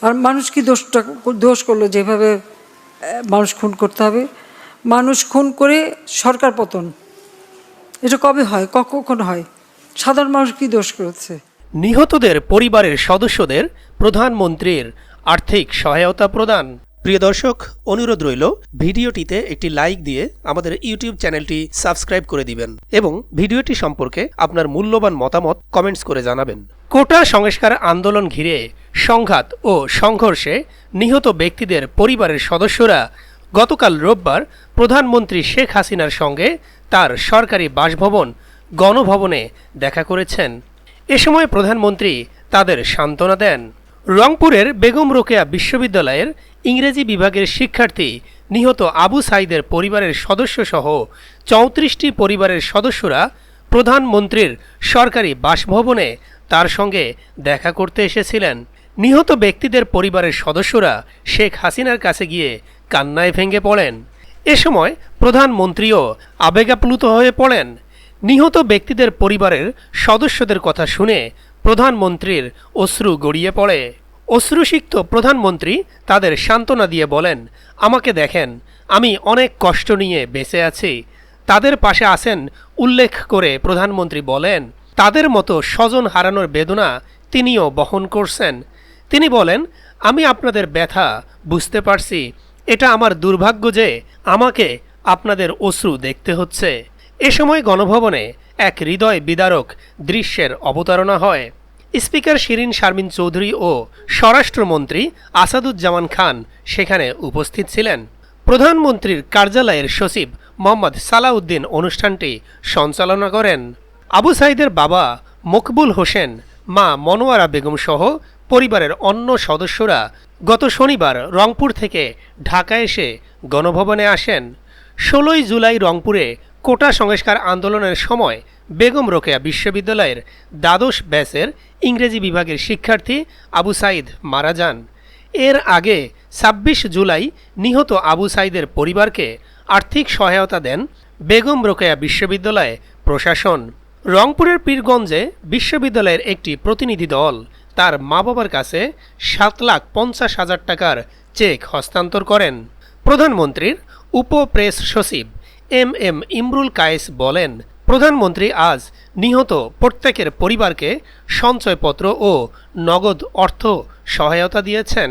আর মানুষ কি দোষ করলো যেভাবে মানুষ খুন করতে হবে? মানুষ খুন করে সরকার পতন, এটা কবে হয়, কখন হয়? সাধারণ মানুষ কি দোষ করেছে? নিহতদের পরিবারের সদস্যদের প্রধানমন্ত্রীর আর্থিক সহায়তা প্রদান। প্রিয় দর্শক, অনুরোধ রইল ভিডিওটিতে একটি লাইক দিয়ে আমাদের ইউটিউব চ্যানেলটি সাবস্ক্রাইব করে দিবেন এবং ভিডিওটি সম্পর্কে আপনার মূল্যবান মতামত কমেন্টস করে জানাবেন। কোটা সংস্কার আন্দোলন ঘিরে সংঘাত ও সংঘর্ষে নিহত ব্যক্তিদের পরিবারের সদস্যরা গতকাল রোববার প্রধানমন্ত্রী শেখ হাসিনার সঙ্গে তার সরকারি বাসভবন গণভবনে দেখা করেছেন। এ সময় প্রধানমন্ত্রী তাদের সান্ত্বনা দেন। রংপুরের বেগম রোকেয়া বিশ্ববিদ্যালয়ের ইংরেজি বিভাগের শিক্ষার্থী নিহত আবু সাঈদের পরিবারের সদস্যসহ ৩৪টি পরিবারের সদস্যরা প্রধানমন্ত্রীর সরকারি বাসভবনে তার সঙ্গে দেখা করতে এসেছিলেন। নিহত ব্যক্তিদের পরিবারের সদস্যরা শেখ হাসিনার কাছে গিয়ে কান্নায় ভেঙে পড়েন। এ সময় প্রধানমন্ত্রীও আবেগাপ্লুত হয়ে পড়েন। নিহত ব্যক্তিদের পরিবারের সদস্যদের কথা শুনে প্রধানমন্ত্রীর অশ্রু গড়িয়ে পড়ে। অশ্রুসিক্ত প্রধানমন্ত্রী তাদের সান্ত্বনা দিয়ে বলেন, আমাকে দেখেন, আমি অনেক কষ্ট নিয়ে বেঁচে আছি। তাদের পাশে আছেন উল্লেখ করে প্রধানমন্ত্রী বলেন, তাদের মতো স্বজন হারানোর বেদনা তিনিও বহন করছেন। তিনি বলেন, আমি আপনাদের ব্যথা বুঝতে পারছি। এটা আমার দুর্ভাগ্য যে আমাকে আপনাদের অশ্রু দেখতে হচ্ছে। এ সময় গণভবনে এক হৃদয় বিদারক দৃশ্যের অবতারণা হয়। স্পিকার শিরিন শারমিন চৌধুরী ও স্বরাষ্ট্রমন্ত্রী আসাদুজ্জামান খান সেখানে উপস্থিত ছিলেন। প্রধানমন্ত্রীর কার্যালয়ের সচিব মোহাম্মদ সালাউদ্দিন অনুষ্ঠানটি সঞ্চালনা করেন। আবু সাঈদের বাবা মকবুল হোসেন, মা মনোয়ারা বেগম সহ পরিবারের অন্য সদস্যরা গত শনিবার রংপুর থেকে ঢাকা এসে গণভবনে আসেন। ১৬ই জুলাই রংপুরে কোটা সংস্কার আন্দোলনের সময় বেগম রোকেয়া বিশ্ববিদ্যালয়ের দ্বাদশ ব্যাচের ইংরেজি বিভাগের শিক্ষার্থী আবু সাঈদ মারা যান। এর আগে ২৬ জুলাই নিহত আবু সাঈদের পরিবারকে আর্থিক সহায়তা দেন বেগম রোকেয়া বিশ্ববিদ্যালয় প্রশাসন। রংপুরের পীরগঞ্জে বিশ্ববিদ্যালয়ের একটি প্রতিনিধি দল তার মা বাবার কাছে ৭,৫০,০০০ টাকার চেক হস্তান্তর করেন। প্রধানমন্ত্রীর উপ প্রেস সচিব এম ইমরুল কায়েস বলেন, প্রধানমন্ত্রী আজ নিহত প্রত্যেকের পরিবারকে সঞ্চয়পত্র ও নগদ অর্থ সহায়তা দিয়েছেন।